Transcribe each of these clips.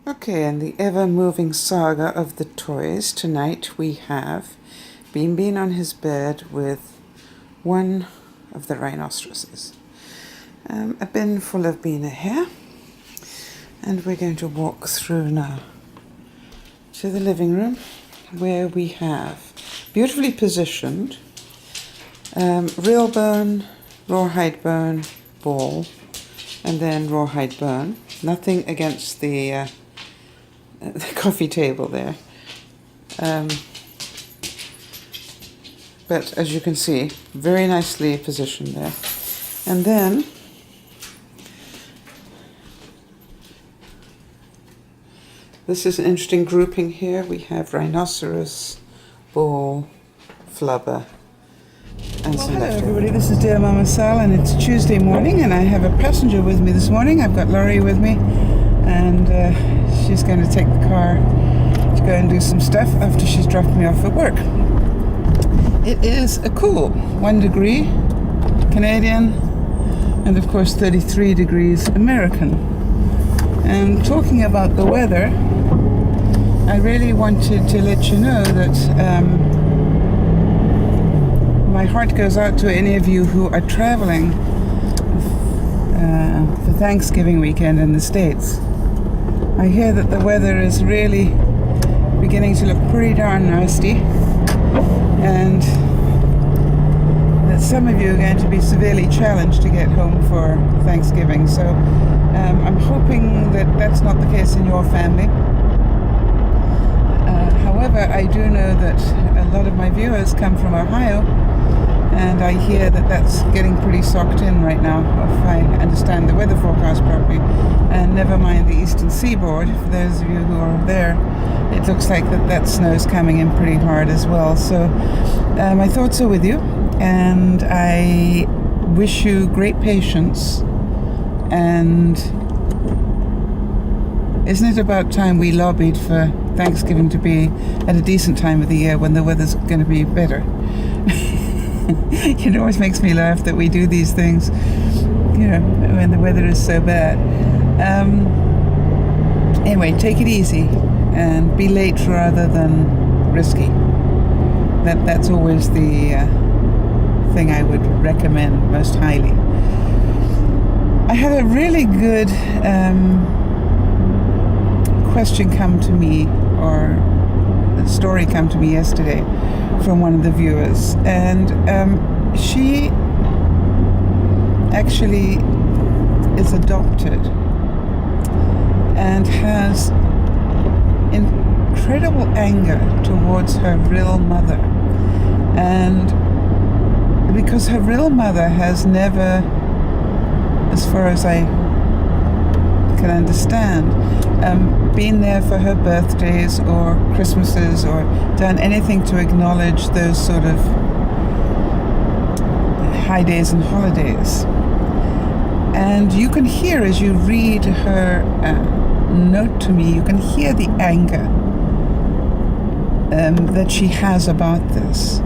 Okay, and the ever-moving saga of the toys. Tonight we have Bean on his bed with one of the rhinoceroses. A bin full of Bean hair. And we're going to walk through now to the living room where we have beautifully positioned real bone, rawhide bone, ball, and then rawhide bone. Nothing against the coffee table there. But as you can see, very nicely positioned there. And then this is an interesting grouping here. We have rhinoceros, ball, flubber, and some Hello leftover. everybody, this is DearMamaSal and it's Tuesday morning and I have a passenger with me this morning. I've got Laurie with me and she's going to take the car to go and do some stuff after she's dropped me off at work. It is a cool 1 degree Canadian and of course 33 degrees American. And talking about the weather, I really wanted to let you know that my heart goes out to any of you who are traveling for Thanksgiving weekend in the States. I hear that the weather is really beginning to look pretty darn nasty and that some of you are going to be severely challenged to get home for Thanksgiving. So I'm hoping that that's not the case in your family. However, I do know that a lot of my viewers come from Ohio, and I hear that that's getting pretty socked in right now, if I understand the weather forecast properly. And never mind the eastern seaboard, for those of you who are there, it looks like that snow's coming in pretty hard as well. So my thoughts are with you, and I wish you great patience. And isn't it about time we lobbied for Thanksgiving to be at a decent time of the year when the weather's going to be better? It always makes me laugh that we do these things, when the weather is so bad. Anyway, take it easy and be late rather than risky. That's always the thing I would recommend most highly. I had a really good question come to me, or a story come to me yesterday from one of the viewers, and she actually is adopted and has incredible anger towards her real mother, and because her real mother has never, as far as I can understand, been there for her birthdays or Christmases or done anything to acknowledge those sort of high days and holidays. And you can hear, as you read her note to me, you can hear the anger that she has about this.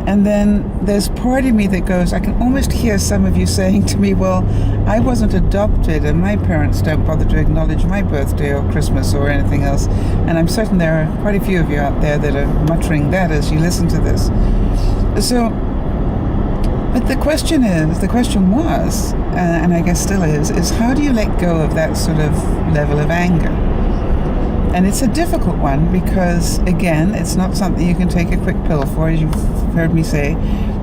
And then there's part of me that goes, I can almost hear some of you saying to me, well, I wasn't adopted and my parents don't bother to acknowledge my birthday or Christmas or anything else. And I'm certain there are quite a few of you out there that are muttering that as you listen to this. So, but the question was, and I guess still is how do you let go of that sort of level of anger? And it's a difficult one because, again, it's not something you can take a quick pill for, as you've heard me say.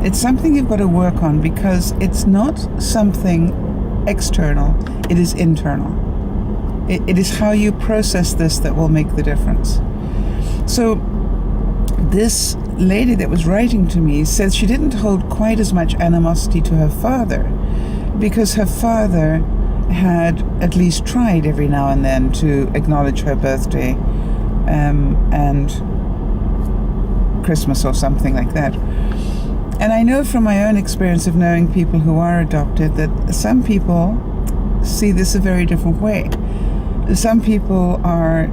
It's something you've got to work on because it's not something external, it is internal. It is how you process this that will make the difference. So this lady that was writing to me said she didn't hold quite as much animosity to her father because her father had at least tried every now and then to acknowledge her birthday and Christmas or something like that. And I know from my own experience of knowing people who are adopted that some people see this a very different way. Some people are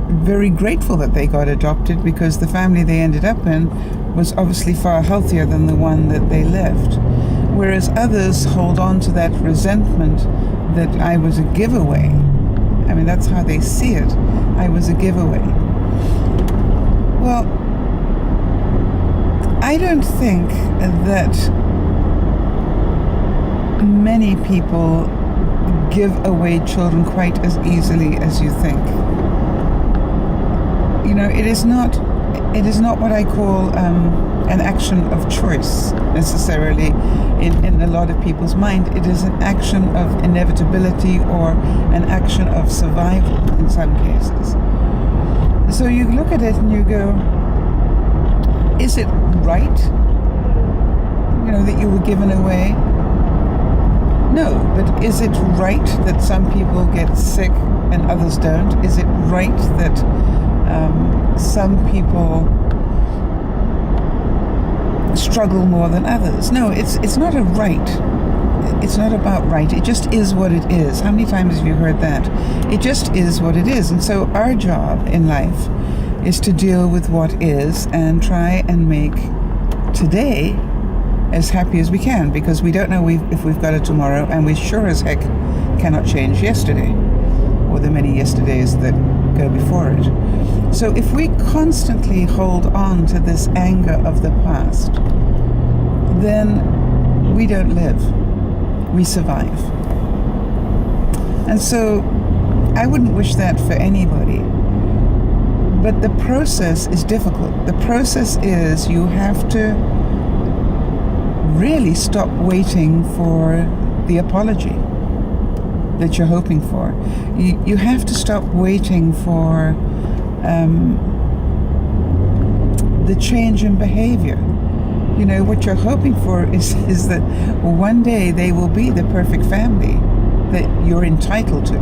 very grateful that they got adopted because the family they ended up in was obviously far healthier than the one that they left. Whereas others hold on to that resentment that I was a giveaway I mean, that's how they see it. I was a giveaway. Well, I don't think that many people give away children quite as easily as you think. You know, it is not what I call an action of choice necessarily in a lot of people's mind. It is an action of inevitability or an action of survival in some cases. So you look at it and you go, is it right, you know, that you were given away? No, but is it right that some people get sick and others don't? Is it right that some people struggle more than others? No, it's not a right. It's not about right. It just is what it is. How many times have you heard that? It just is what it is. And so our job in life is to deal with what is and try and make today as happy as we can, because we don't know if we've got a tomorrow, and we sure as heck cannot change yesterday or the many yesterdays that go before it. So if we constantly hold on to this anger of the past, then we don't live, we survive. And so I wouldn't wish that for anybody. But the process is difficult. The process is you have to really stop waiting for the apology that you're hoping for. You have to stop waiting for the change in behavior. You know, what you're hoping for is that one day they will be the perfect family that you're entitled to.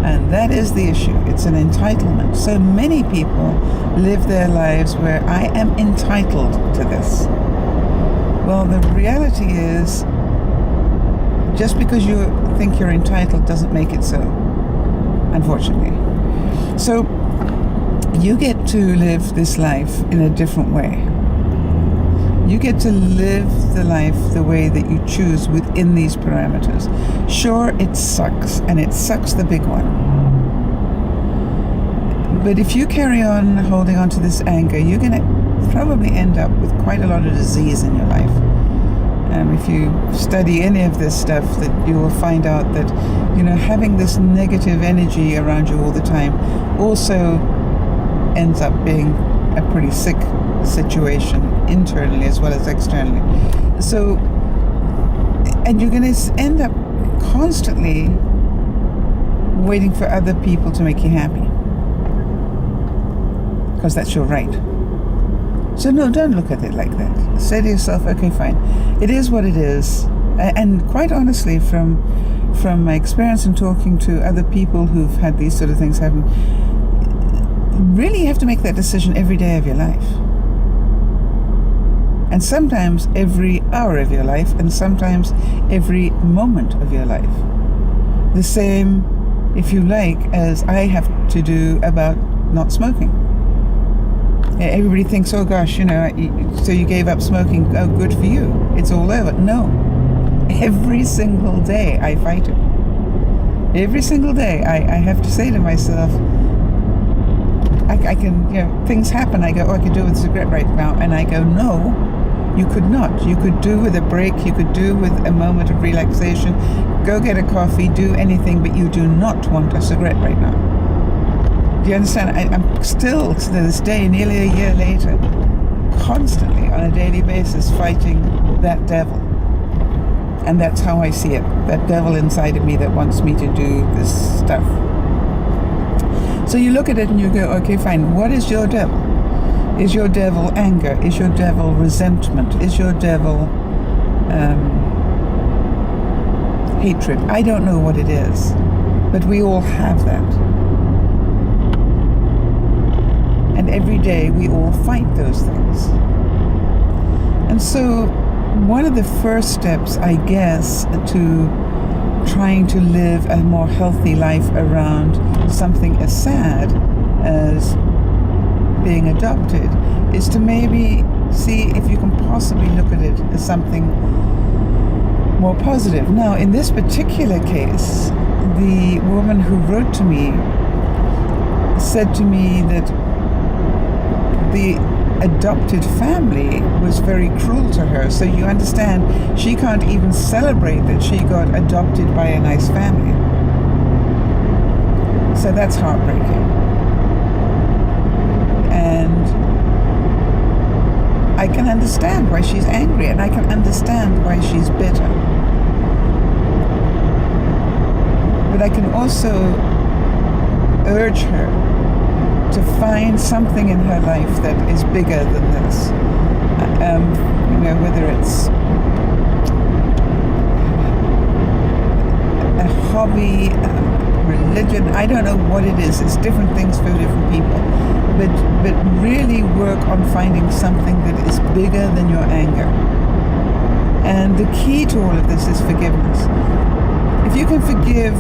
And that is the issue. It's an entitlement. So many people live their lives where I am entitled to this. Well, the reality is, just because you think you're entitled doesn't make it so, unfortunately. So you get to live this life in a different way. You get to live the life the way that you choose within these parameters. Sure, it sucks, and it sucks the big one. But if you carry on holding on to this anger, you're going to probably end up with quite a lot of disease in your life. If you study any of this stuff, that you will find out that, you know, having this negative energy around you all the time also ends up being a pretty sick situation internally as well as externally. So, and you're going to end up constantly waiting for other people to make you happy, because that's your right. So no, don't look at it like that. Say to yourself, okay, fine, it is what it is. And quite honestly, from my experience in talking to other people who've had these sort of things happen, really you have to make that decision every day of your life. And sometimes every hour of your life, and sometimes every moment of your life. The same, if you like, as I have to do about not smoking. Everybody thinks, oh gosh, you know, so you gave up smoking, oh good for you, it's all over. No. Every single day I fight it. Every single day I have to say to myself, I can, you know, things happen, I go, oh, I could do with a cigarette right now, and I go, no, you could not. You could do with a break, you could do with a moment of relaxation, go get a coffee, do anything, but you do not want a cigarette right now. Do you understand? I'm still, to this day, nearly a year later, constantly on a daily basis fighting that devil. And that's how I see it. That devil inside of me that wants me to do this stuff. So you look at it and you go, okay, fine, what is your devil? Is your devil anger? Is your devil resentment? Is your devil hatred? I don't know what it is, but we all have that. And every day we all fight those things. And so one of the first steps, I guess, to trying to live a more healthy life around something as sad as being adopted is to maybe see if you can possibly look at it as something more positive. Now, in this particular case, the woman who wrote to me said to me that the adopted family was very cruel to her. So you understand, she can't even celebrate that she got adopted by a nice family. So that's heartbreaking. And I can understand why she's angry, and I can understand why she's bitter. But I can also urge her to find something in her life that is bigger than this. Whether it's a hobby, religion, I don't know what it is. It's different things for different people. But really work on finding something that is bigger than your anger. And the key to all of this is forgiveness. If you can forgive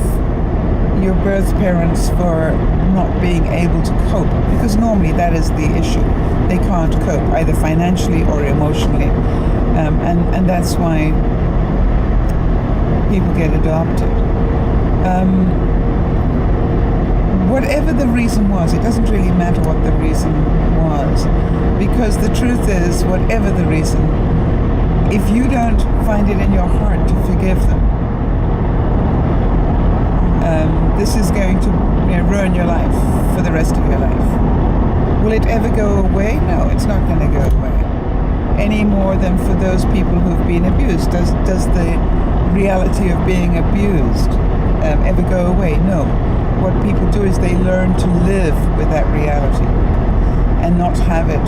your birth parents for not being able to cope, because normally that is the issue. They can't cope, either financially or emotionally. And that's why people get adopted. Whatever the reason was, it doesn't really matter what the reason was, because the truth is, whatever the reason, if you don't find it in your heart to forgive them, this is going to ruin your life for the rest of your life. Will it ever go away? No, it's not going to go away. Any more than for those people who've been abused. Does the reality of being abused ever go away? No. What people do is they learn to live with that reality and not have it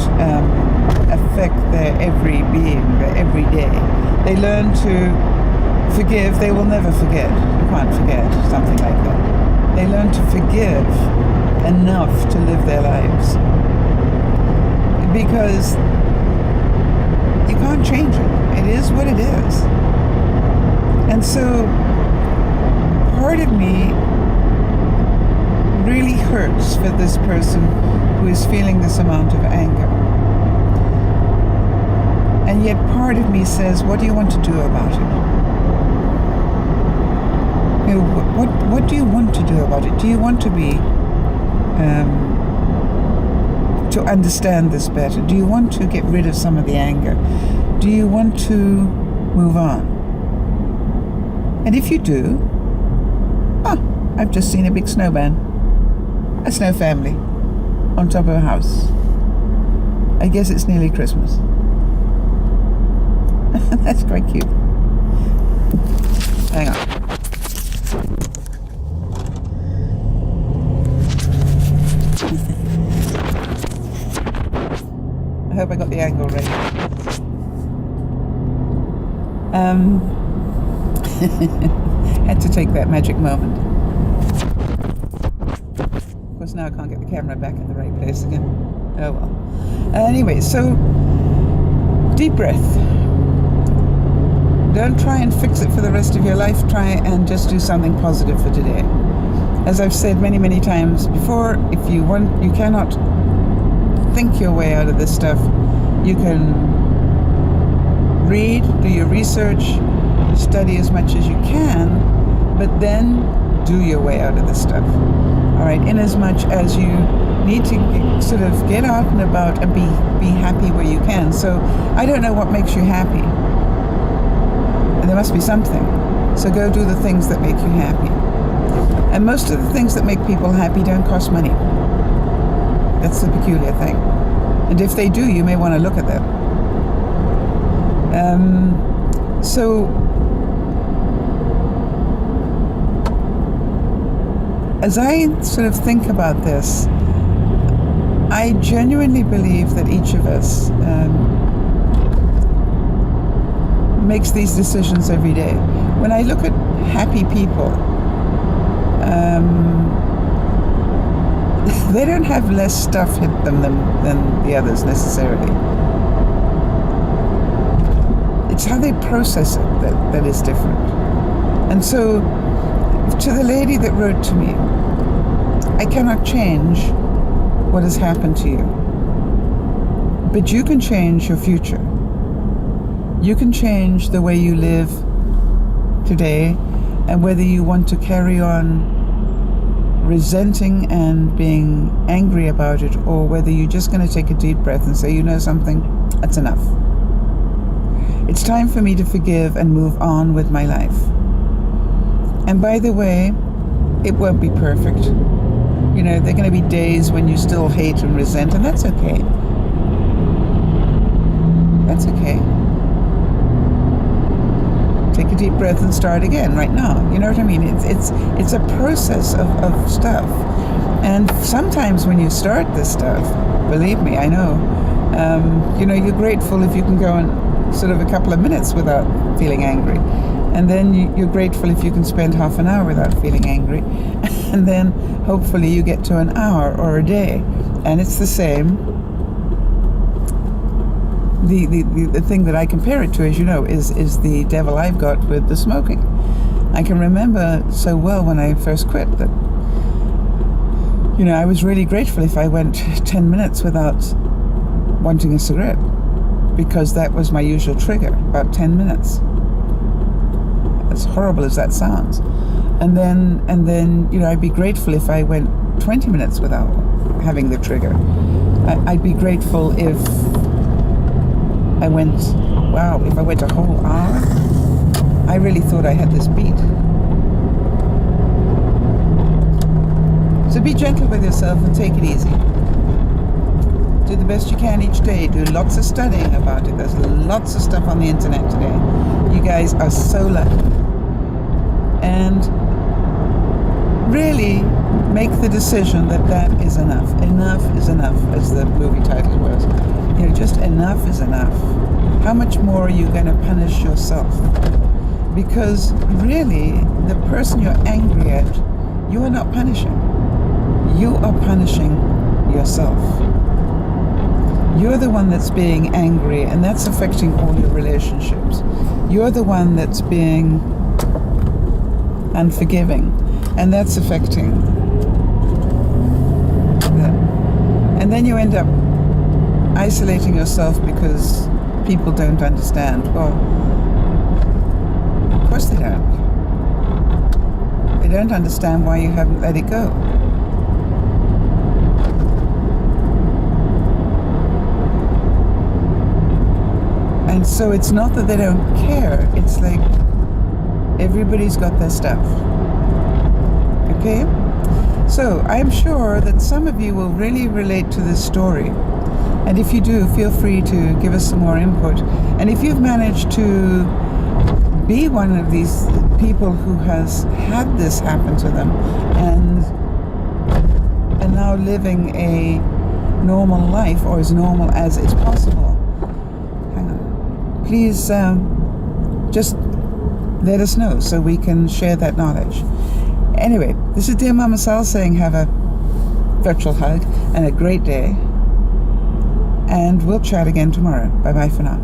affect their every being, their every day. They learn to forgive. They will never forget. You can't forget something like that. They learn to forgive enough to live their lives, because you can't change it. It is what it is. And so part of me really hurts for this person who is feeling this amount of anger. And yet part of me says, what do you want to do about it? What do you want to do about it? Do you want to be, to understand this better? Do you want to get rid of some of the anger? Do you want to move on? And if you do, I've just seen a big snowman. A snow family on top of a house. I guess it's nearly Christmas. That's quite cute. Hang on. I hope I got the angle right. Had to take that magic moment. Of course, now I can't get the camera back in the right place again. Oh well. Anyway, so deep breath. Don't try and fix it for the rest of your life. Try and just do something positive for today. As I've said many, many times before, if you want, you cannot think your way out of this stuff. You can read, do your research, study as much as you can, but then do your way out of this stuff. All right, in as much as you need to sort of get out and about and be happy where you can. So I don't know what makes you happy. And there must be something. So go do the things that make you happy. And most of the things that make people happy don't cost money. That's the peculiar thing. And if they do, you may want to look at them. So as I sort of think about this, I genuinely believe that each of us makes these decisions every day. When I look at happy people, they don't have less stuff hit them than the others necessarily. It's how they process it that is different. And so, to the lady that wrote to me, I cannot change what has happened to you, but you can change your future. You can change the way you live today, and whether you want to carry on resenting and being angry about it, or whether you're just going to take a deep breath and say, you know something, that's enough. It's time for me to forgive and move on with my life. And by the way, it won't be perfect. You know, there are going to be days when you still hate and resent, and that's okay. That's okay. Take a deep breath and start again right now. You know what I mean? It's a process of stuff. And sometimes when you start this stuff, believe me, I know, you know, you're grateful if you can go on sort of a couple of minutes without feeling angry. And then you're grateful if you can spend half an hour without feeling angry. And then hopefully you get to an hour or a day. And it's the same. The thing that I compare it to, as you know, is the devil I've got with the smoking. I can remember so well when I first quit that, you know, I was really grateful if I went 10 minutes without wanting a cigarette, because that was my usual trigger, about 10 minutes. As horrible as that sounds. And then, you know, I'd be grateful if I went 20 minutes without having the trigger. I'd be grateful if I went, wow, if I went a whole hour, I really thought I had this beat. So be gentle with yourself and take it easy. Do the best you can each day. Do lots of studying about it. There's lots of stuff on the internet today. You guys are so lucky. And really make the decision that is enough. Enough is enough, as the movie title was. You know, just enough is enough. How much more are you going to punish yourself? Because really, the person you're angry at, you are not punishing. You are punishing yourself. You're the one that's being angry, and that's affecting all your relationships. You're the one that's being unforgiving, and that's affecting them. And then you end up isolating yourself because people don't understand. Well, of course they don't. They don't understand why you haven't let it go. And so it's not that they don't care, it's like everybody's got their stuff. Okay? So I'm sure that some of you will really relate to this story. And if you do, feel free to give us some more input. And if you've managed to be one of these people who has had this happen to them and now living a normal life, or as normal as is possible, hang on, please just let us know so we can share that knowledge. Anyway, this is Dear Mama Sal saying have a virtual hug and a great day. And we'll chat again tomorrow. Bye-bye for now.